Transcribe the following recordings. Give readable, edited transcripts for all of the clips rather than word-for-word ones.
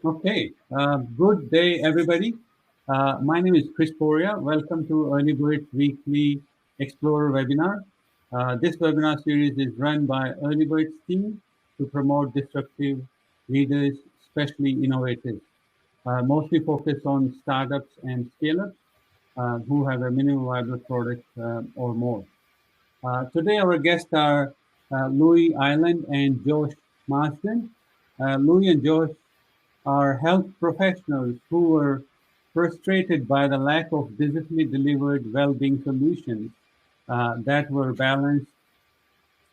Okay, good day, everybody. My name is Chris Poria. Welcome to EarlyBirds Weekly Explorer webinar. This webinar series is run by EarlyBirds team to promote disruptive leaders, especially innovators, mostly focused on startups and scale-ups who have a minimum viable product or more. Today, our guests are Louis Island and Josh Marsden. Louis and Josh are health professionals who were frustrated by the lack of digitally delivered well-being solutions that were balanced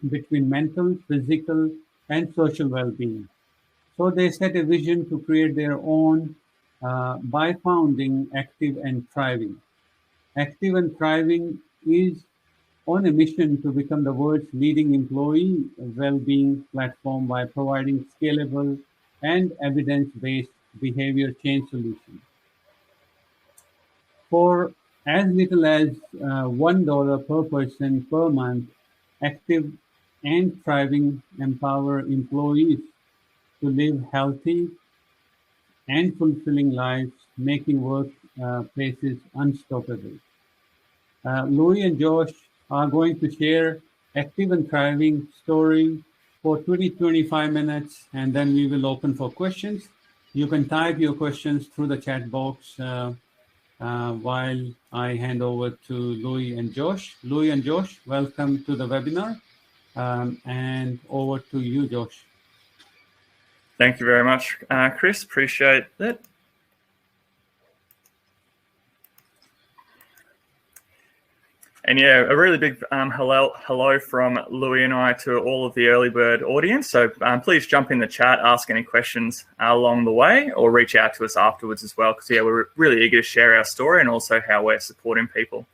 between mental, physical, and social well-being. So they set a vision to create their own by founding Active and Thriving. Active and Thriving is on a mission to become the world's leading employee well-being platform by providing scalable and evidence-based behavior change solutions. For as little as $1 per person per month, Active and Thriving empower employees to live healthy and fulfilling lives, making work places unstoppable. Louis and Josh are going to share Active and Thriving story for 20-25 minutes, and then we will open for questions. You can type your questions through the chat box while I hand over to Louis and Josh. Louis and Josh, welcome to the webinar, and over to you, Josh. Thank you very much, Chris. Appreciate that. And yeah, a really big hello from Louis and I to all of the Early Bird audience. So please jump in the chat, ask any questions along the way, or reach out to us afterwards as well. Because yeah, we're really eager to share our story and also how we're supporting people.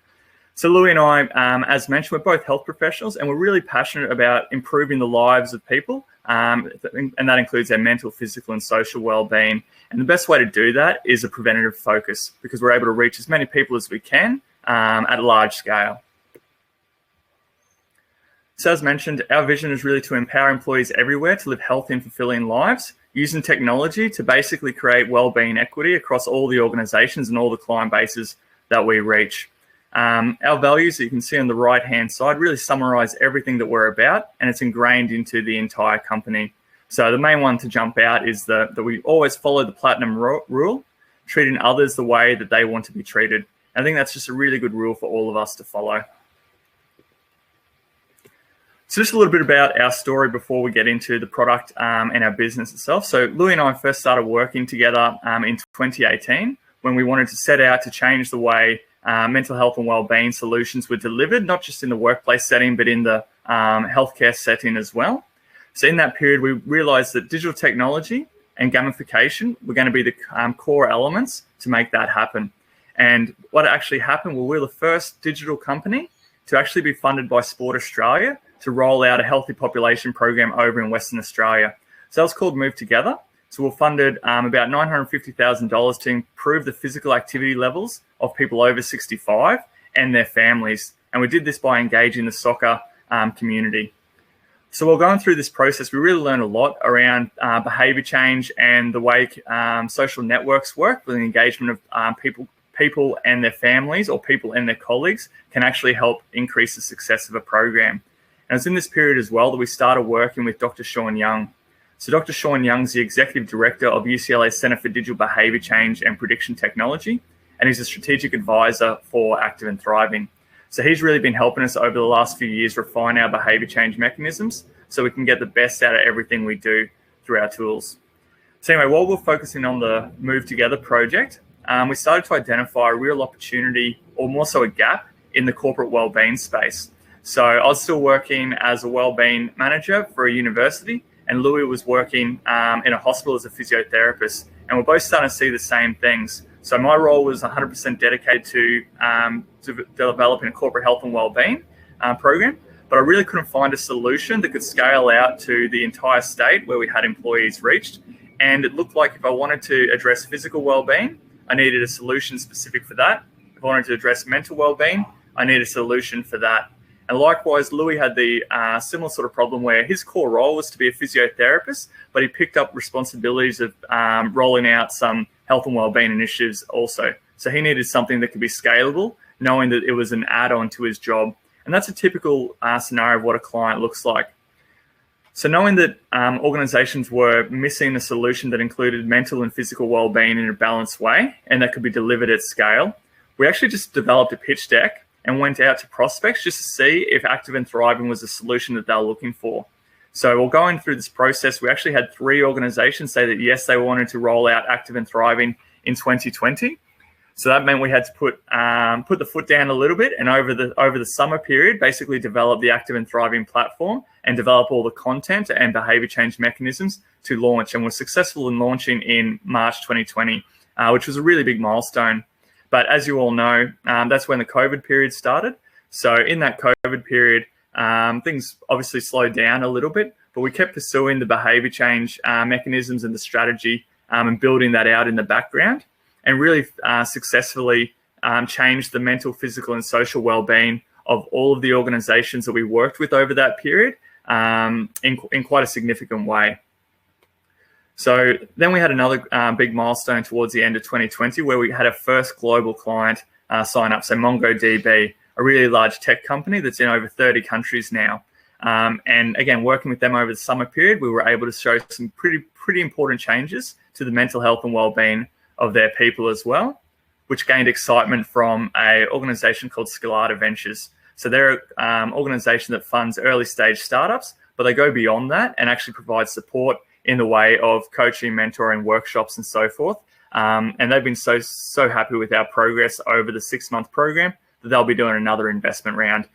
So Louis and I, as mentioned, we're both health professionals, and we're really passionate about improving the lives of people, and that includes their mental, physical, and social well-being. And the best way to do that is a preventative focus, because we're able to reach as many people as we can at a large scale. So as mentioned, our vision is really to empower employees everywhere to live healthy and fulfilling lives, using technology to basically create well-being equity across all the organizations and all the client bases that we reach. Our values that you can see on the right-hand side really summarize everything that we're about, and it's ingrained into the entire company. So the main one to jump out is that we always follow the platinum rule, treating others the way that they want to be treated. I think that's just a really good rule for all of us to follow. So just a little bit about our story before we get into the product and our business itself. So Louis and I first started working together in 2018 when we wanted to set out to change the way mental health and wellbeing solutions were delivered, not just in the workplace setting, but in the healthcare setting as well. So in that period, we realized that digital technology and gamification were going to be the core elements to make that happen. And what actually happened, well, we're the first digital company to actually be funded by Sport Australia to roll out a healthy population program over in Western Australia. So that was called Move Together. So we're funded about $950,000 to improve the physical activity levels of people over 65 and their families. And we did this by engaging the soccer community. So while going through this process, we really learned a lot around behaviour change and the way social networks work with the engagement of people and their families, or people and their colleagues, can actually help increase the success of a program. And it's in this period as well that we started working with Dr. Sean Young. So Dr. Sean Young's the Executive Director of UCLA's Centre for Digital Behaviour Change and Prediction Technology, and he's a strategic advisor for Active and Thriving. So he's really been helping us over the last few years refine our behaviour change mechanisms so we can get the best out of everything we do through our tools. So anyway, while we're focusing on the Move Together project, we started to identify a real opportunity, or more so a gap, in the corporate wellbeing space. So I was still working as a wellbeing manager for a university, and Louis was working in a hospital as a physiotherapist, and we're both starting to see the same things. So my role was 100% dedicated to developing a corporate health and wellbeing program, but I really couldn't find a solution that could scale out to the entire state where we had employees reached. And it looked like if I wanted to address physical wellbeing, I needed a solution specific for that. If I wanted to address mental wellbeing, I needed a solution for that. And likewise, Louis had the similar sort of problem where his core role was to be a physiotherapist, but he picked up responsibilities of rolling out some health and wellbeing initiatives also. So he needed something that could be scalable, knowing that it was an add-on to his job. And that's a typical scenario of what a client looks like. So knowing that organizations were missing a solution that included mental and physical wellbeing in a balanced way and that could be delivered at scale, we actually just developed a pitch deck and went out to prospects just to see if Active and Thriving was a solution that they were looking for. So while going through this process, we actually had 3 organizations say that yes, they wanted to roll out Active and Thriving in 2020. So that meant we had to put the foot down a little bit, and over the summer period, basically develop the Active and Thriving platform and develop all the content and behaviour change mechanisms to launch. And we're successful in launching in March 2020, which was a really big milestone. But as you all know, that's when the COVID period started. So in that COVID period, things obviously slowed down a little bit, but we kept pursuing the behaviour change mechanisms and the strategy and building that out in the background, and really successfully changed the mental, physical and social wellbeing of all of the organisations that we worked with over that period in quite a significant way. So then we had another big milestone towards the end of 2020 where we had our first global client sign up. So MongoDB, a really large tech company that's in over 30 countries now. And again, working with them over the summer period, we were able to show some pretty important changes to the mental health and wellbeing of their people as well, which gained excitement from an organization called Scalable Ventures. So they're an organization that funds early stage startups, but they go beyond that and actually provide support in the way of coaching, mentoring, workshops, and so forth. And they've been so happy with our progress over the 6-month program that they'll be doing another investment round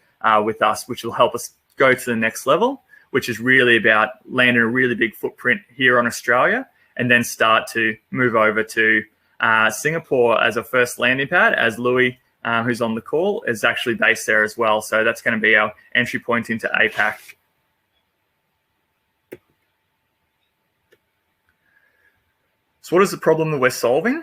with us, which will help us go to the next level, which is really about landing a really big footprint here on Australia and then start to move over to Singapore as a first landing pad, as Louis, who's on the call, is actually based there as well. So that's going to be our entry point into APAC. So what is the problem that we're solving?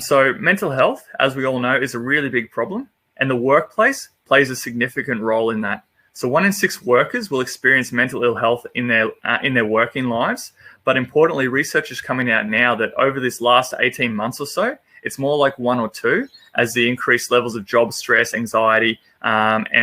So mental health, as we all know, is a really big problem, and the workplace plays a significant role in that. So 1 in 6 workers will experience mental ill health in their working lives. But importantly, research is coming out now that over this last 18 months or so, it's more like 1 or 2 as the increased levels of job stress, anxiety, and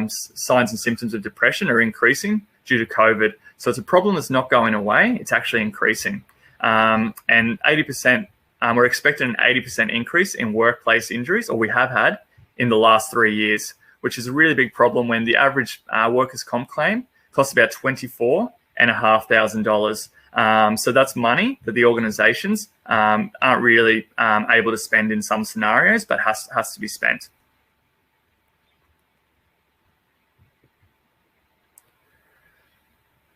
signs and symptoms of depression are increasing due to COVID. So it's a problem that's not going away, it's actually increasing. And 80%, we're expecting an 80% increase in workplace injuries, or we have had in the last 3 years, which is a really big problem when the average workers' comp claim costs about $24,500. So that's money that the organisations aren't really able to spend in some scenarios, but has to be spent.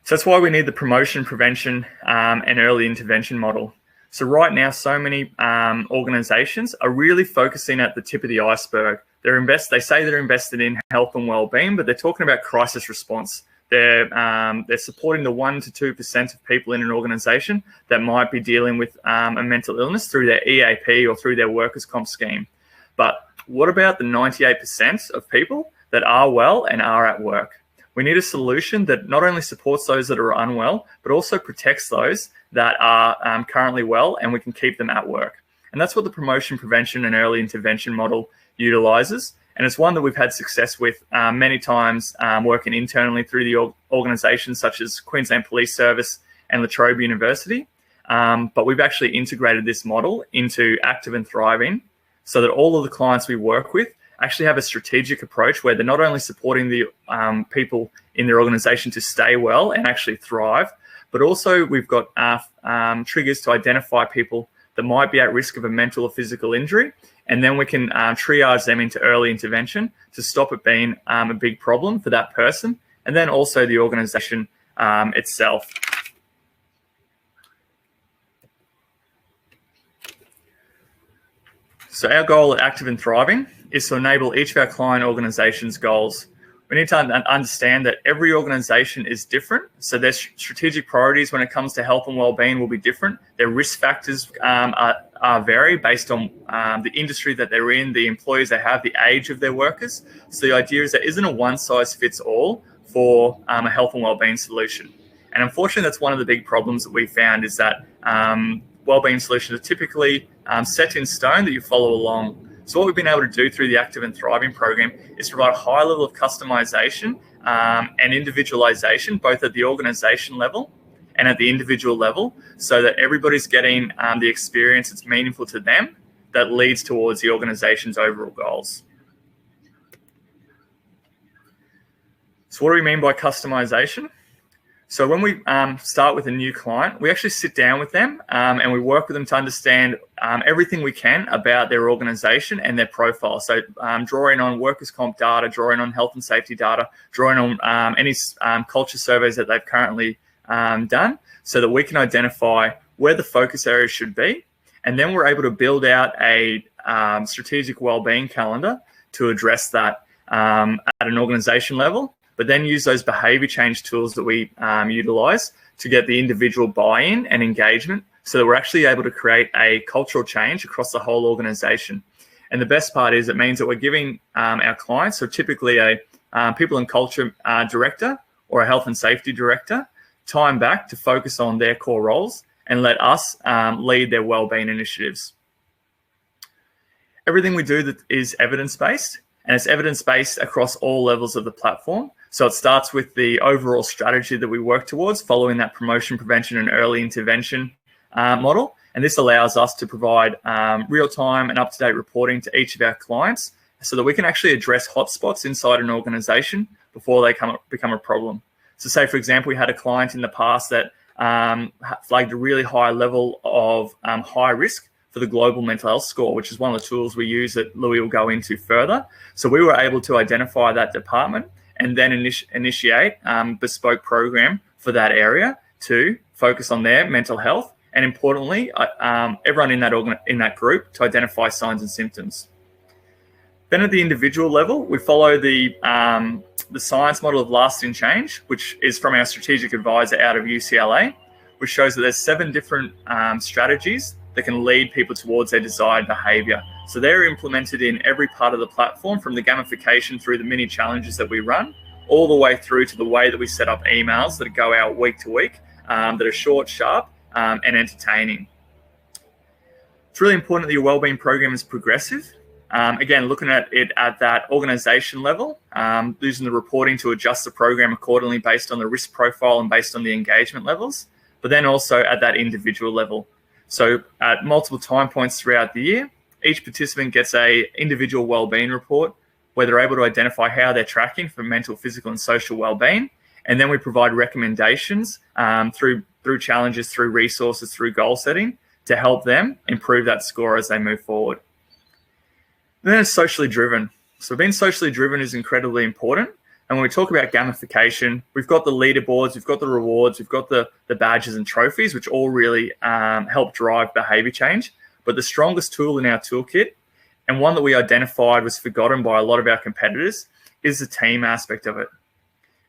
So that's why we need the promotion, prevention, and early intervention model. So right now, so many organisations are really focusing at the tip of the iceberg. They say they're invested in health and wellbeing, but they're talking about crisis response. They're supporting the 1 to 2% of people in an organisation that might be dealing with a mental illness through their EAP or through their workers' comp scheme. But what about the 98% of people that are well and are at work? We need a solution that not only supports those that are unwell, but also protects those that are currently well, and we can keep them at work. And that's what the promotion, prevention, and early intervention model utilises. And it's one that we've had success with many times working internally through the organisations such as Queensland Police Service and La Trobe University. But we've actually integrated this model into Active and Thriving so that all of the clients we work with actually have a strategic approach where they're not only supporting the people in their organisation to stay well and actually thrive, but also we've got triggers to identify people that might be at risk of a mental or physical injury, and then we can triage them into early intervention to stop it being a big problem for that person, and then also the organisation itself. So our goal at Active and Thriving is to enable each of our client organisations' goals. We need to understand that every organisation is different, so their strategic priorities when it comes to health and wellbeing will be different. Their risk factors are vary based on the industry that they're in, the employees they have, the age of their workers. So the idea is there isn't a one-size-fits-all for a health and wellbeing solution. And unfortunately, that's one of the big problems that we found is that wellbeing solutions are typically set in stone that you follow along. So what we've been able to do through the Active and Thriving program is provide a high level of customization and individualization, both at the organization level and at the individual level, so that everybody's getting the experience that's meaningful to them that leads towards the organization's overall goals. So what do we mean by customization? So when we start with a new client, we actually sit down with them and we work with them to understand everything we can about their organization and their profile. So drawing on workers' comp data, drawing on health and safety data, drawing on any culture surveys that they've currently done, so that we can identify where the focus areas should be. And then we're able to build out a strategic wellbeing calendar to address that at an organization level, but then use those behaviour change tools that we utilise to get the individual buy-in and engagement, so that we're actually able to create a cultural change across the whole organisation. And the best part is it means that we're giving our clients, so typically a people and culture director or a health and safety director, time back to focus on their core roles and let us lead their wellbeing initiatives. Everything we do is evidence-based, and it's evidence-based across all levels of the platform. So it starts with the overall strategy that we work towards, following that promotion, prevention, and early intervention model. And this allows us to provide real-time and up-to-date reporting to each of our clients, so that we can actually address hotspots inside an organization before they become a problem. So say, for example, we had a client in the past that flagged a really high level of high risk for the global mental health score, which is one of the tools we use that Louis will go into further. So we were able to identify that department and then initiate bespoke program for that area to focus on their mental health, and importantly, everyone in that group to identify signs and symptoms. Then at the individual level, we follow the science model of lasting change, which is from our strategic advisor out of UCLA, which shows that there's 7 different strategies that can lead people towards their desired behaviour. So they're implemented in every part of the platform, from the gamification through the mini challenges that we run, all the way through to the way that we set up emails that go out week to week, that are short, sharp, and entertaining. It's really important that your wellbeing program is progressive. Again, looking at it at that organisation level, using the reporting to adjust the program accordingly based on the risk profile and based on the engagement levels, but then also at that individual level. So at multiple time points throughout the year, each participant gets a individual wellbeing report where they're able to identify how they're tracking for mental, physical, and social wellbeing. And then we provide recommendations through challenges, through resources, through goal setting to help them improve that score as they move forward. And then it's socially driven. So being socially driven is incredibly important. And when we talk about gamification, we've got the leaderboards, we've got the rewards, we've got the badges and trophies, which all really help drive behaviour change. But the strongest tool in our toolkit, and one that we identified was forgotten by a lot of our competitors, is the team aspect of it.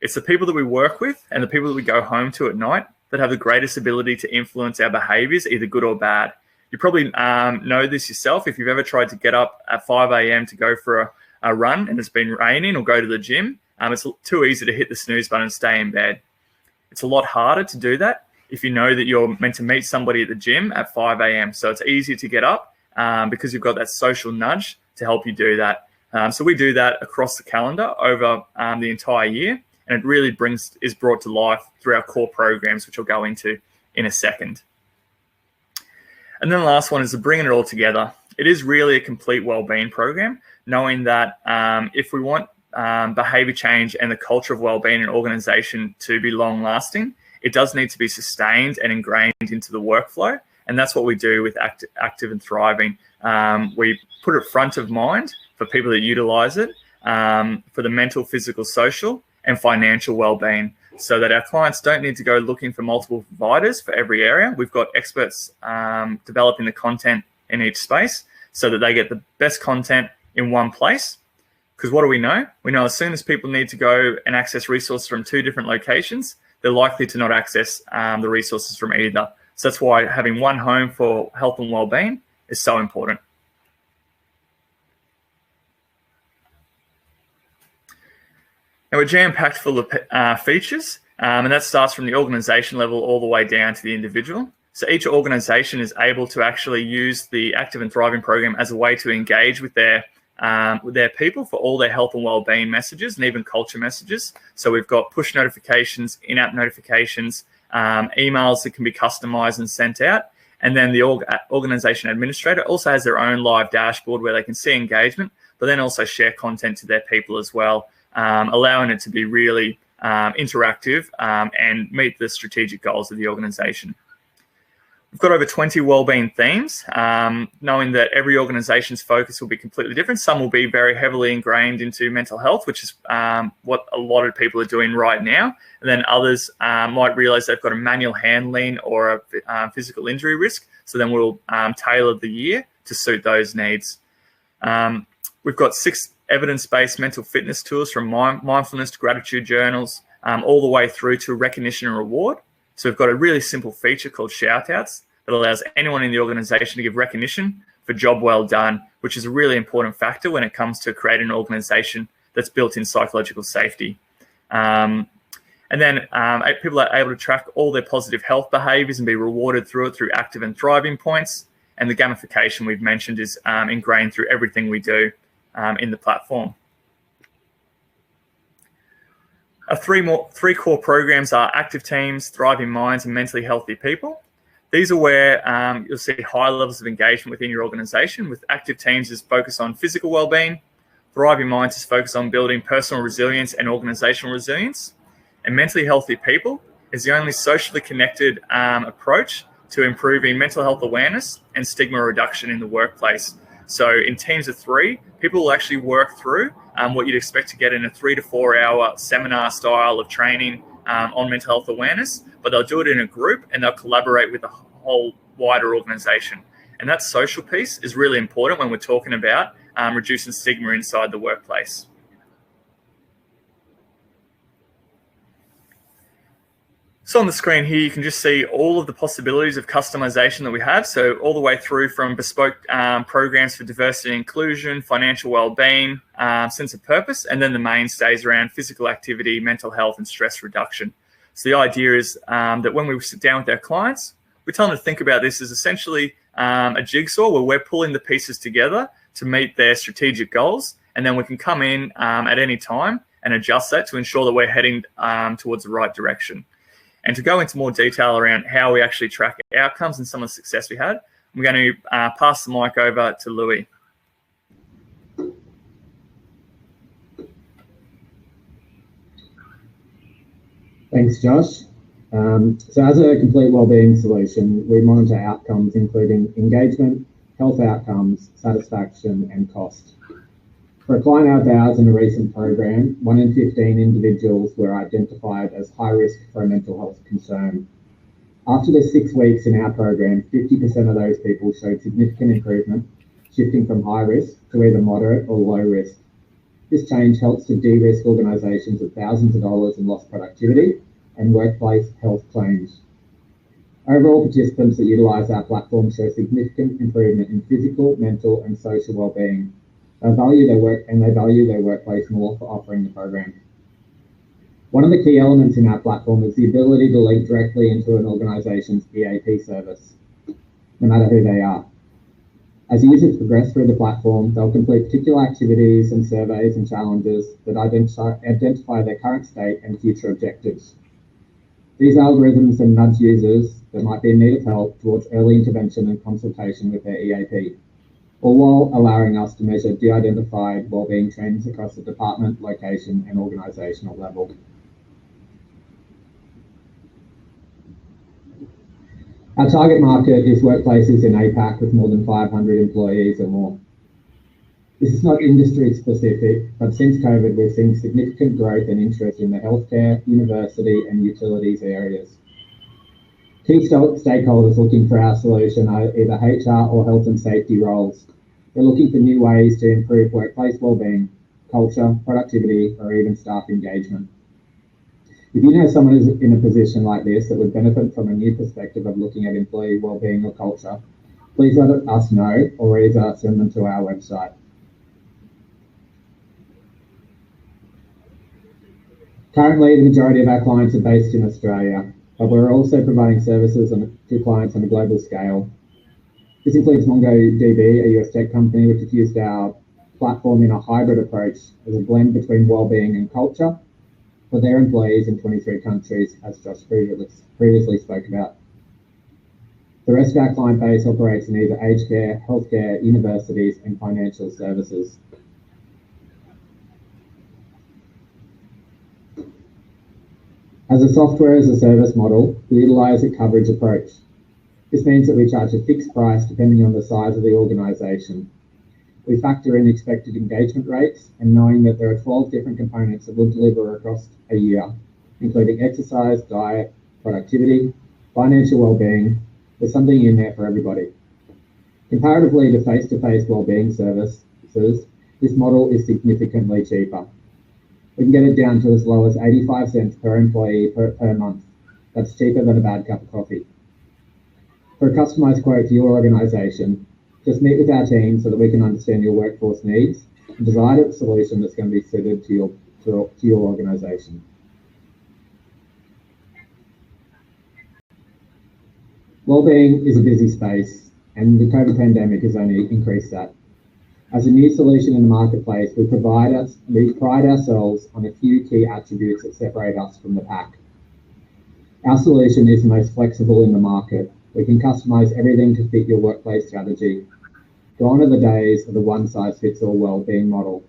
It's the people that we work with and the people that we go home to at night that have the greatest ability to influence our behaviours, either good or bad. You probably know this yourself if you've ever tried to get up at 5 a.m. to go for a run and it's been raining, or go to the gym. It's too easy to hit the snooze button and stay in bed. It's a lot harder to do that if you know that you're meant to meet somebody at the gym at 5 a.m. So it's easier to get up because you've got that social nudge to help you do that. So we do that across the calendar over the entire year, and it really is brought to life through our core programs, which I'll go into in a second. And then the last one is bringing it all together. It is really a complete wellbeing program, knowing that if we want behaviour change and the culture of wellbeing in an organisation to be long-lasting, it does need to be sustained and ingrained into the workflow. And that's what we do with Active and Thriving. We put it front of mind for people that utilise it for the mental, physical, social, and financial wellbeing, so that our clients don't need to go looking for multiple providers for every area. We've got experts developing the content in each space so that they get the best content in one place. Because what do we know? We know as soon as people need to go and access resources from 2 different locations, they're likely to not access the resources from either. So that's why having one home for health and wellbeing is so important. Now, we're jam-packed full of features, and that starts from the organisation level all the way down to the individual. So each organisation is able to actually use the Active and Thriving program as a way to engage with their people for all their health and wellbeing messages and even culture messages. So we've got push notifications, in-app notifications, emails that can be customised and sent out. And then the organisation administrator also has their own live dashboard where they can see engagement, but then also share content to their people as well, allowing it to be really interactive and meet the strategic goals of the organisation. We've got over 20 wellbeing themes, knowing that every organisation's focus will be completely different. Some will be very heavily ingrained into mental health, which is what a lot of people are doing right now. And then others might realise they've got a manual handling or a physical injury risk. So then we'll tailor the year to suit those needs. We've got 6 evidence-based mental fitness tools, from mindfulness to gratitude journals, all the way through to recognition and reward. So we've got a really simple feature called shout-outs that allows anyone in the organisation to give recognition for job well done, which is a really important factor when it comes to creating an organisation that's built in psychological safety. And then people are able to track all their positive health behaviours and be rewarded through it through active and thriving points. And the gamification we've mentioned is ingrained through everything we do in the platform. Our three core programs are Active Teams, Thriving Minds, and Mentally Healthy People. These are where you'll see high levels of engagement within your organisation. With Active Teams is focused on physical wellbeing. Thriving Minds is focused on building personal resilience and organisational resilience. And Mentally Healthy People is the only socially connected approach to improving mental health awareness and stigma reduction in the workplace. So in teams of 3, people will actually work through what you'd expect to get in a 3 to 4 hour seminar style of training on mental health awareness, but they'll do it in a group and they'll collaborate with the whole wider organisation. And that social piece is really important when we're talking about reducing stigma inside the workplace. So on the screen here, you can just see all of the possibilities of customisation that we have. So all the way through from bespoke programs for diversity and inclusion, financial wellbeing, sense of purpose, and then the mainstays around physical activity, mental health, and stress reduction. So the idea is that when we sit down with our clients, we tell them to think about this as essentially a jigsaw where we're pulling the pieces together to meet their strategic goals. And then we can come in at any time and adjust that to ensure that we're heading towards the right direction. And to go into more detail around how we actually track outcomes and some of the success we had, I'm going to pass the mic over to Louis. Thanks, Josh. So as a complete wellbeing solution, we monitor outcomes including engagement, health outcomes, satisfaction, and cost. For a client of ours in a recent program, 1 in 15 individuals were identified as high risk for a mental health concern. After the 6 weeks in our program, 50% of those people showed significant improvement, shifting from high risk to either moderate or low risk. This change helps to de-risk organisations of thousands of dollars in lost productivity and workplace health claims. Overall, participants that utilise our platform show significant improvement in physical, mental, and social wellbeing. They value their work and they value their workplace more for offering the program. One of the key elements in our platform is the ability to link directly into an organisation's EAP service, no matter who they are. As users progress through the platform, they'll complete particular activities and surveys and challenges that identify their current state and future objectives. These algorithms then nudge users that might be in need of help towards early intervention and consultation with their EAP, all while allowing us to measure de-identified wellbeing trends across the department, location, and organisational level. Our target market is workplaces in APAC with more than 500 employees or more. This is not industry specific, but since COVID, we've seen significant growth and interest in the healthcare, university, and utilities areas. Key stakeholders looking for our solution are either HR or health and safety roles. They're looking for new ways to improve workplace wellbeing, culture, productivity, or even staff engagement. If you know someone who's in a position like this that would benefit from a new perspective of looking at employee wellbeing or culture, please let us know or either send them to our website. Currently, the majority of our clients are based in Australia, but we're also providing services to clients on a global scale. This includes MongoDB, a US tech company, which has used our platform in a hybrid approach as a blend between wellbeing and culture for their employees in 23 countries, as Josh previously spoke about. The rest of our client base operates in either aged care, healthcare, universities, and financial services. As a software as a service model, we utilize a coverage approach. This means that we charge a fixed price depending on the size of the organization. We factor in expected engagement rates and knowing that there are 12 different components that we'll deliver across a year, including exercise, diet, productivity, financial well-being. There's something in there for everybody. Comparatively to face-to-face well-being services, this model is significantly cheaper. We can get it down to as low as 85 cents per employee per month. That's cheaper than a bad cup of coffee. For a customized quote for your organization, just meet with our team so that we can understand your workforce needs and design a solution that's going to be suited to your organization. Wellbeing is a busy space, and the COVID pandemic has only increased that. As a new solution in the marketplace, we pride ourselves on a few key attributes that separate us from the pack. Our solution is the most flexible in the market. We can customize everything to fit your workplace strategy. Gone are the days of the one-size-fits-all well-being model.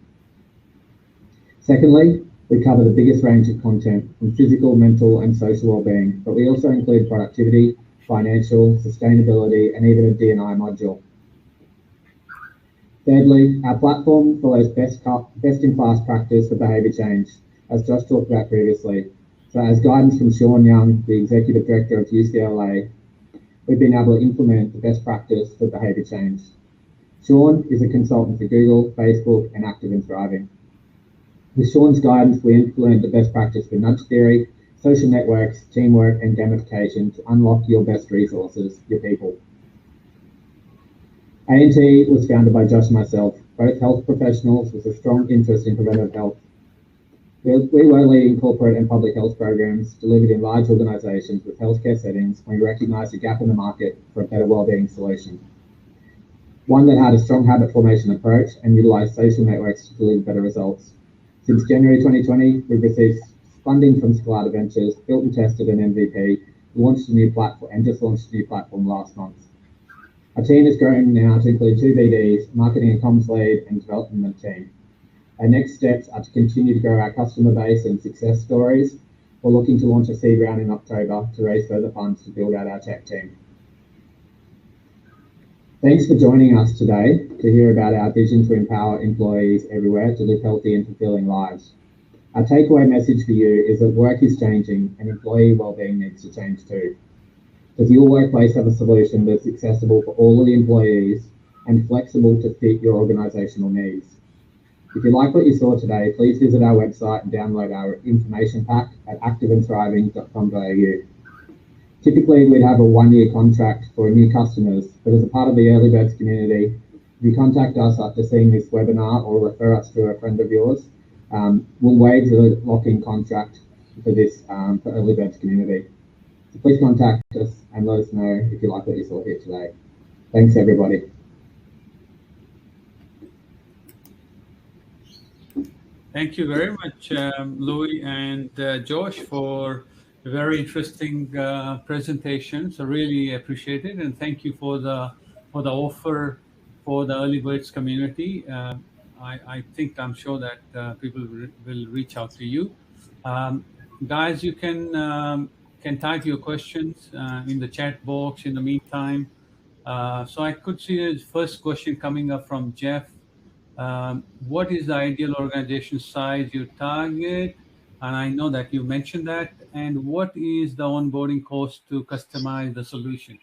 Secondly, we cover the biggest range of content from physical, mental, and social well-being, but we also include productivity, financial, sustainability, and even a D&I module. Thirdly, our platform follows best-in-class practice for behaviour change, as Josh talked about previously. So as guidance from Sean Young, the Executive Director of UCLA, we've been able to implement the best practice for behaviour change. Sean is a consultant for Google, Facebook, and Active and Thriving. With Sean's guidance, we implement the best practice for nudge theory, social networks, teamwork, and gamification to unlock your best resources, your people. A&T was founded by Josh and myself, both health professionals with a strong interest in preventive health. We were leading corporate and public health programs delivered in large organisations with healthcare settings when we recognised a gap in the market for a better wellbeing solution. One that had a strong habit formation approach and utilised social networks to deliver better results. Since January 2020, we've received funding from Scalable Ventures, built and tested an MVP, launched a new platform, and just launched a new platform last month. Our team has grown now to include 2 BDs, marketing and comms lead, and development team. Our next steps are to continue to grow our customer base and success stories. We're looking to launch a seed round in October to raise further funds to build out our tech team. Thanks for joining us today to hear about our vision to empower employees everywhere to live healthy and fulfilling lives. Our takeaway message for you is that work is changing and employee wellbeing needs to change too. Does your workplace have a solution that's accessible for all of the employees and flexible to fit your organisational needs? If you like what you saw today, please visit our website and download our information pack at activeandthriving.com.au. Typically, we'd have a 1-year contract for new customers, but as a part of the EarlyBirds community, if you contact us after seeing this webinar or refer us to a friend of yours, we'll waive the lock-in contract for this for EarlyBirds community. So please contact us and let us know if you like what you saw here today. Thanks, everybody. Thank you very much, Louis and Josh, for a very interesting presentation. So really appreciate it, and thank you for the offer for the EarlyBirds community. I'm sure that people will reach out to you. Guys, you can type your questions in the chat box in the meantime. So I could see the first question coming up from Jeff. What is the ideal organization size you target? And I know that you mentioned that. And what is the onboarding cost to customize the solution?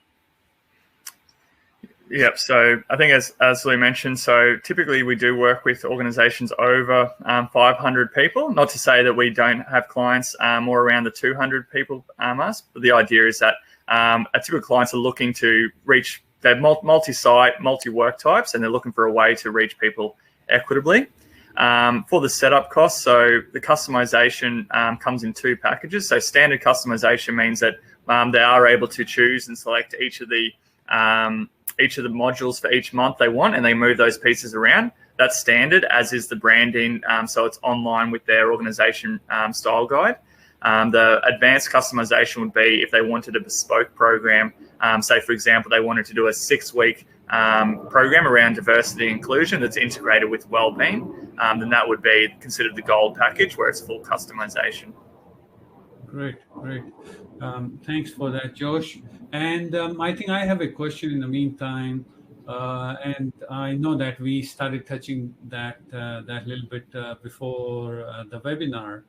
Yep. So I think as Lee mentioned, so typically we do work with organizations over 500 people. Not to say that we don't have clients more around the 200 people us, but the idea is that our typical clients are looking to reach they're multi-site, multi-work types, and they're looking for a way to reach people equitably. For the setup costs, so the customization comes in 2 packages. So standard customization means that they are able to choose and select each of the modules for each month they want, and they move those pieces around. That's standard, as is the branding. So it's online with their organisation style guide. The advanced customization would be if they wanted a bespoke program. Say, for example, they wanted to do a 6-week program around diversity and inclusion that's integrated with wellbeing, then that would be considered the gold package, where it's full customization. Great. Thanks for that, Josh. And I think I have a question in the meantime, and I know that we started touching that little bit before the webinar.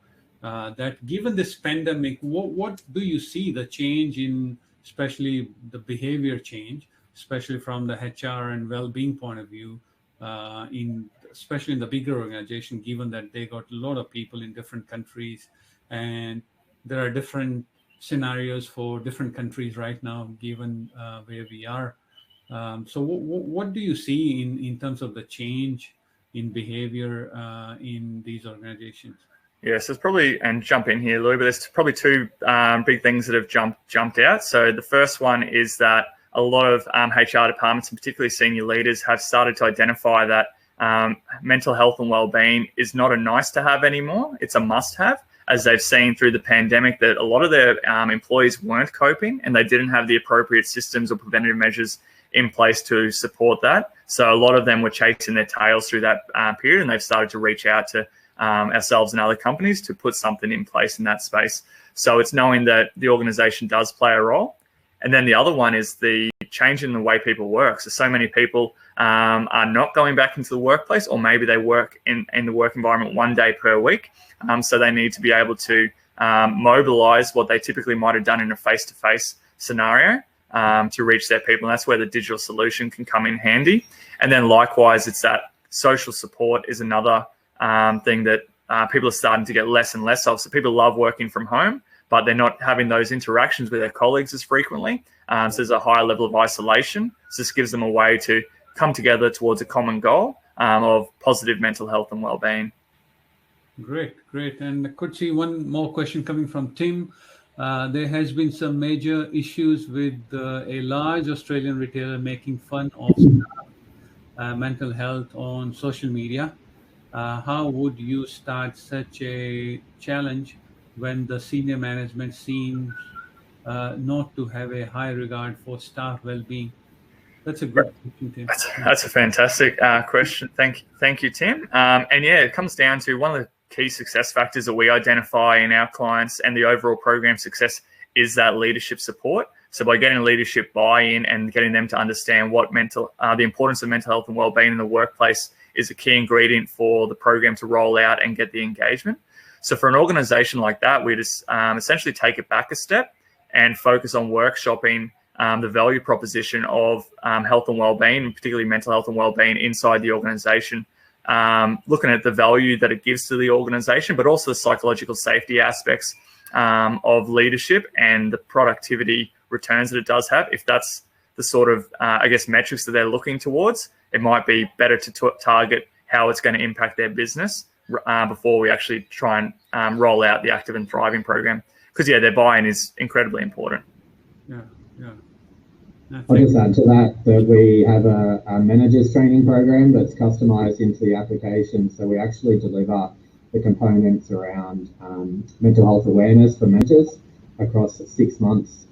That given this pandemic, what do you see the change in, especially the behavior change, especially from the HR and well-being point of view, especially in the bigger organization, given that they got a lot of people in different countries, and there are different scenarios for different countries right now, given where we are. So what do you see in terms of the change in behavior in these organizations? Yes, there's probably, and jump in here, Louis, but there's probably 2 big things that have jumped out. So the first one is that a lot of HR departments, and particularly senior leaders, have started to identify that mental health and wellbeing is not a nice to have anymore. It's a must have, as they've seen through the pandemic that a lot of their employees weren't coping, and they didn't have the appropriate systems or preventative measures in place to support that. So a lot of them were chasing their tails through that period, and they've started to reach out to ourselves and other companies to put something in place in that space. So it's knowing that the organisation does play a role. And then the other one is the change in the way people work. So many people are not going back into the workplace, or maybe they work in the work environment 1 day per week. So they need to be able to mobilise what they typically might have done in a face-to-face scenario to reach their people. And that's where the digital solution can come in handy. And then likewise, it's that social support is another thing that people are starting to get less and less of. So people love working from home, but they're not having those interactions with their colleagues as frequently. So there's a higher level of isolation. So this gives them a way to come together towards a common goal of positive mental health and wellbeing. Great. And I could see one more question coming from Tim. There has been some major issues with a large Australian retailer making fun of mental health on social media. How would you start such a challenge when the senior management seems not to have a high regard for staff well-being? That's a good question, Tim. That's a fantastic question. Thank you, Tim. And yeah, it comes down to one of the key success factors that we identify in our clients and the overall program success is that leadership support. So by getting leadership buy-in and getting them to understand what the importance of mental health and wellbeing in the workplace is a key ingredient for the program to roll out and get the engagement. So for an organization like that, we just essentially take it back a step and focus on workshopping the value proposition of health and wellbeing, particularly mental health and wellbeing inside the organization, looking at the value that it gives to the organization, but also the psychological safety aspects of leadership and the productivity returns that it does have. If that's the sort of, metrics that they're looking towards, it might be better to target how it's going to impact their business before we actually try and roll out the Active and Thriving program. Because, their buy-in is incredibly important. Yeah. I'll just add to that we have a manager's training program that's customised into the application. So we actually deliver the components around mental health awareness for managers across 6 months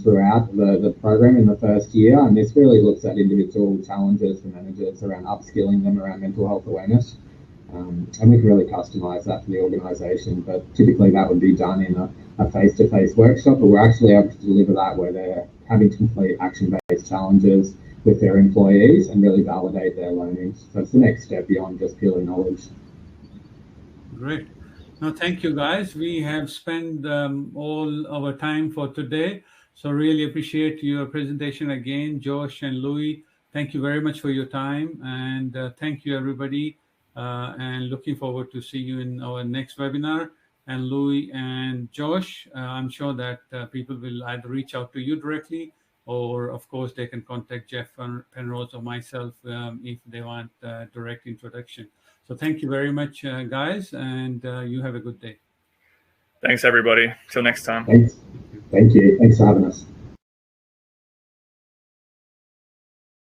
throughout the program in the first year. And this really looks at individual challenges for managers around upskilling them around mental health awareness. And we can really customise that for the organisation. But typically that would be done in a face-to-face workshop, but we're actually able to deliver that where they're having to complete action-based challenges with their employees and really validate their learnings. So it's the next step beyond just purely knowledge. Great. Now, thank you, guys. We have spent all our time for today. So really appreciate your presentation again, Josh and Louis. Thank you very much for your time. And thank you, everybody. And looking forward to see you in our next webinar. And Louis and Josh, I'm sure that people will either reach out to you directly or of course they can contact Jeff Penrose or myself if they want direct introduction. So thank you very much, guys, and you have a good day. Thanks, everybody. Till next time. Thanks. Thank you. Thanks for having us.